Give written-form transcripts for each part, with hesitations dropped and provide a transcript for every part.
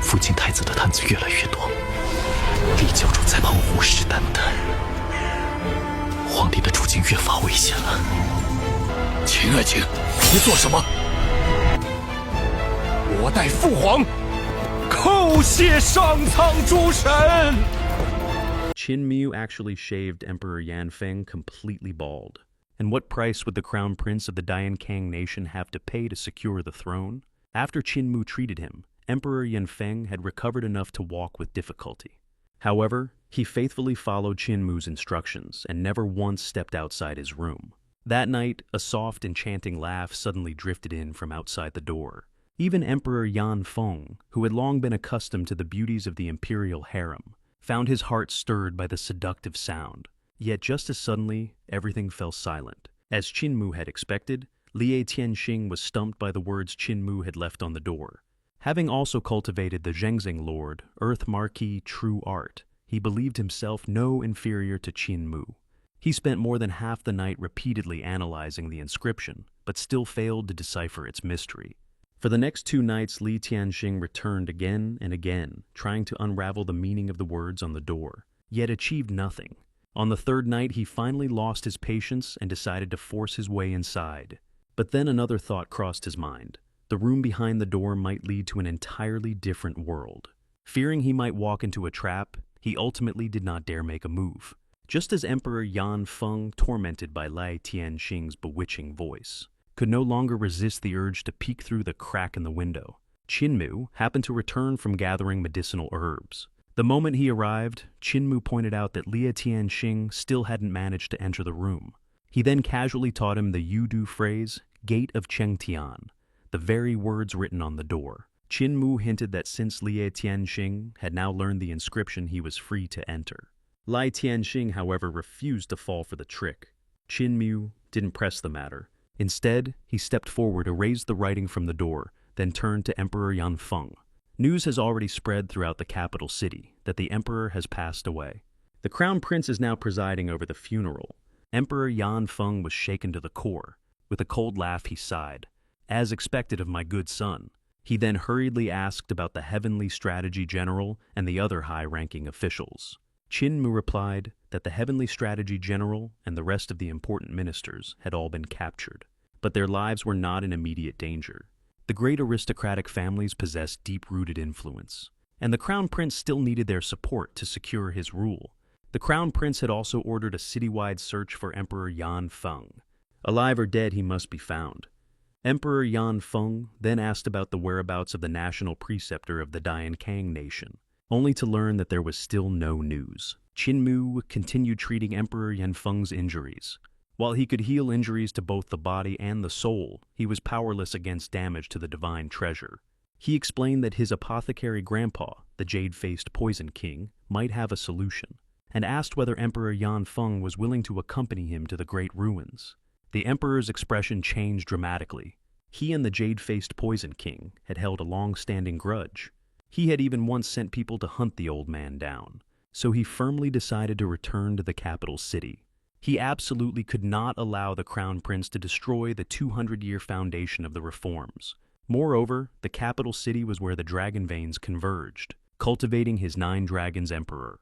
附近太子的探子越来越多，李教主在旁虎视眈眈，皇帝的处境越发危险了。秦爱卿，你做什么？我代父皇叩谢上苍诸神。Qin Mu actually shaved Emperor Yanfeng completely bald. And what price would the crown prince of the Diankang nation have to pay to secure the throne? After Qin Mu treated him, Emperor Yanfeng had recovered enough to walk with difficulty. However, he faithfully followed Qin Mu's instructions and never once stepped outside his room. That night, a soft, enchanting laugh suddenly drifted in from outside the door. Even Emperor Yanfeng, who had long been accustomed to the beauties of the imperial harem, found his heart stirred by the seductive sound. Yet just as suddenly, everything fell silent. As Qin Mu had expected, Lieh Tianxing was stumped by the words Qin Mu had left on the door. Having also cultivated the Zhengzing Lord, Earth Marquis True Art, he believed himself no inferior to Qin Mu. He spent more than half the night repeatedly analyzing the inscription, but still failed to decipher its mystery. For the next 2 nights, Lieh Tianxing returned again and again, trying to unravel the meaning of the words on the door, yet achieved nothing. On the 3rd night, he finally lost his patience and decided to force his way inside. But then another thought crossed his mind. The room behind the door might lead to an entirely different world. Fearing he might walk into a trap, he ultimately did not dare make a move. Just as Emperor Yanfeng, tormented by Lieh Tianxing's bewitching voice, could no longer resist the urge to peek through the crack in the window, Qin Mu happened to return from gathering medicinal herbs. The moment he arrived, Qin Mu pointed out that Lieh Tianxing still hadn't managed to enter the room. He then casually taught him the Yudu phrase, Gate of Chengtian, the very words written on the door. Qin Mu hinted that since Lieh Tianxing had now learned the inscription, he was free to enter. Lieh Tianxing, however, refused to fall for the trick. Qin Mu didn't press the matter. Instead, he stepped forward, erased the writing from the door, then turned to Emperor Yanfeng. News has already spread throughout the capital city that the emperor has passed away. The crown prince is now presiding over the funeral. Emperor Yanfeng was shaken to the core. With a cold laugh, he sighed. As expected of my good son. He then hurriedly asked about the Heavenly Strategy General and the other high-ranking officials. Qin Mu replied that the Heavenly Strategy General and the rest of the important ministers had all been captured, but their lives were not in immediate danger. The great aristocratic families possessed deep-rooted influence, and the crown prince still needed their support to secure his rule. The crown prince had also ordered a citywide search for Emperor Yanfeng. Alive or dead, he must be found. Emperor Yanfeng then asked about the whereabouts of the national preceptor of the Diankang nation, only to learn that there was still no news. Qin Mu continued treating Emperor Yanfeng's injuries. While he could heal injuries to both the body and the soul, he was powerless against damage to the divine treasure. He explained that his apothecary grandpa, the Jade-Faced Poison King, might have a solution, and asked whether Emperor Yanfeng was willing to accompany him to the great ruins. The emperor's expression changed dramatically. He and the Jade-Faced Poison King had held a long-standing grudge. He had even once sent people to hunt the old man down, so he firmly decided to return to the capital city. He absolutely could not allow the crown prince to destroy the 200-year foundation of the reforms. Moreover, the capital city was where the dragon veins converged, cultivating his 9 dragons emperor.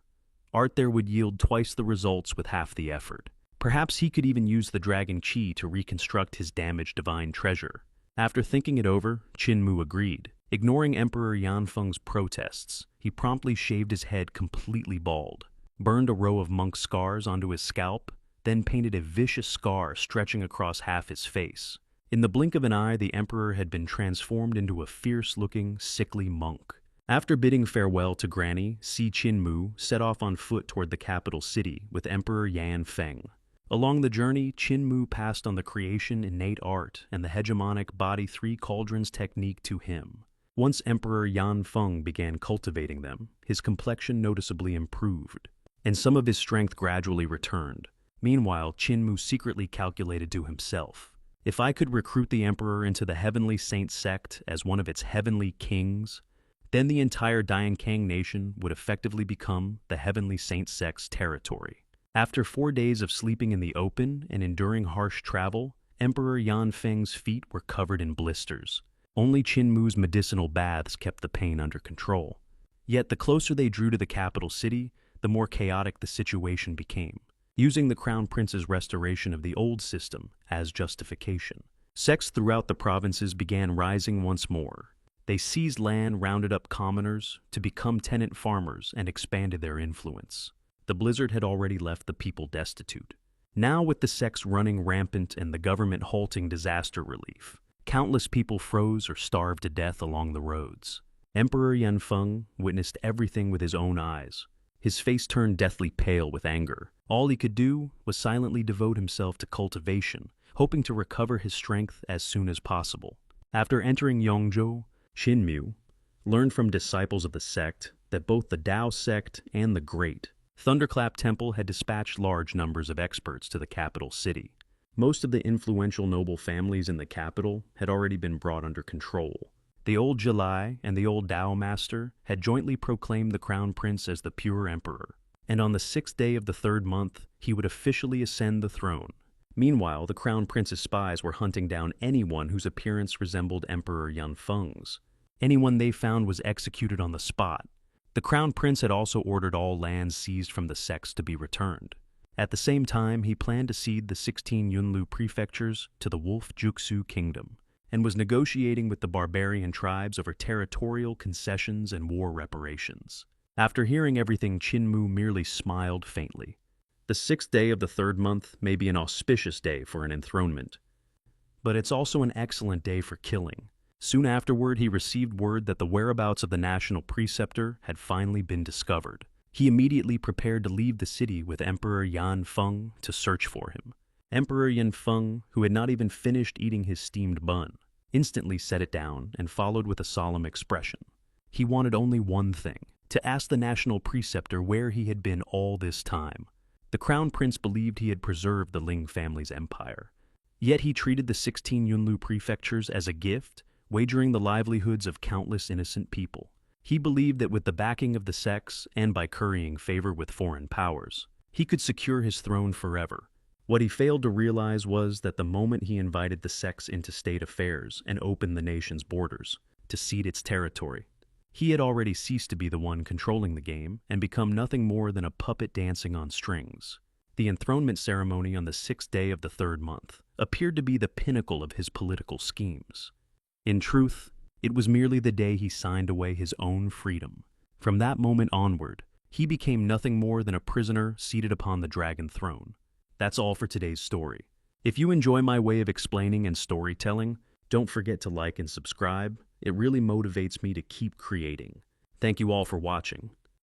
Art there would yield twice the results with half the effort. Perhaps he could even use the dragon chi to reconstruct his damaged divine treasure. After thinking it over, Qin Mu agreed. Ignoring Emperor Yanfeng's protests, he promptly shaved his head completely bald, burned a row of monk scars onto his scalp, then painted a vicious scar stretching across half his face. In the blink of an eye, the emperor had been transformed into a fierce-looking, sickly monk. After bidding farewell to Granny, Qin Mu set off on foot toward the capital city with Emperor Yanfeng. Along the journey, Qin Mu passed on the creation innate art and the hegemonic body 3 cauldrons technique to him. Once Emperor Yanfeng began cultivating them, his complexion noticeably improved, and some of his strength gradually returned. Meanwhile, Qin Mu secretly calculated to himself, if I could recruit the emperor into the Heavenly Saint sect as one of its heavenly kings, then the entire Diankang nation would effectively become the Heavenly Saint sect's territory. After 4 days of sleeping in the open and enduring harsh travel, Emperor Yanfeng's feet were covered in blisters. Only Qinmu's medicinal baths kept the pain under control. Yet the closer they drew to the capital city, the more chaotic the situation became. Using the Crown Prince's restoration of the old system as justification, sects throughout the provinces began rising once more. They seized land, rounded up commoners to become tenant farmers, and expanded their influence. The blizzard had already left the people destitute. Now, with the sects running rampant and the government halting disaster relief, countless people froze or starved to death along the roads. Emperor Yanfeng witnessed everything with his own eyes. His face turned deathly pale with anger. All he could do was silently devote himself to cultivation, hoping to recover his strength as soon as possible. After entering Yongzhou, Qinmu learned from disciples of the sect that both the Tao sect and the Great Thunderclap Temple had dispatched large numbers of experts to the capital city. Most of the influential noble families in the capital had already been brought under control. The old Jilai and the old Tao master had jointly proclaimed the Crown Prince as the pure emperor, and on the 6th day of the 3rd month, he would officially ascend the throne. Meanwhile, the Crown Prince's spies were hunting down anyone whose appearance resembled Emperor Yanfeng's. Anyone they found was executed on the spot. The Crown Prince had also ordered all lands seized from the sects to be returned. At the same time, he planned to cede the 16 Yunlu prefectures to the Wolf Juxu Kingdom, and was negotiating with the barbarian tribes over territorial concessions and war reparations. After hearing everything, Qinmu merely smiled faintly. The 6th day of the 3rd month may be an auspicious day for an enthronement, but it's also an excellent day for killing. Soon afterward, he received word that the whereabouts of the national preceptor had finally been discovered. He immediately prepared to leave the city with Emperor Yanfeng to search for him. Emperor Yanfeng, who had not even finished eating his steamed bun, instantly set it down and followed with a solemn expression. He wanted only one thing: to ask the national preceptor where he had been all this time. The Crown Prince believed he had preserved the Ling family's empire. Yet he treated the 16 Yunlu prefectures as a gift, wagering the livelihoods of countless innocent people. He believed that with the backing of the sects and by currying favor with foreign powers, he could secure his throne forever. What he failed to realize was that the moment he invited the sects into state affairs and opened the nation's borders to cede its territory, he had already ceased to be the one controlling the game and become nothing more than a puppet dancing on strings. The enthronement ceremony on the 6th day of the 3rd month appeared to be the pinnacle of his political schemes. In truth, it was merely the day he signed away his own freedom. From that moment onward, he became nothing more than a prisoner seated upon the dragon throne. That's all for today's story. If you enjoy my way of explaining and storytelling, don't forget to like and subscribe. It really motivates me to keep creating. Thank you all for watching.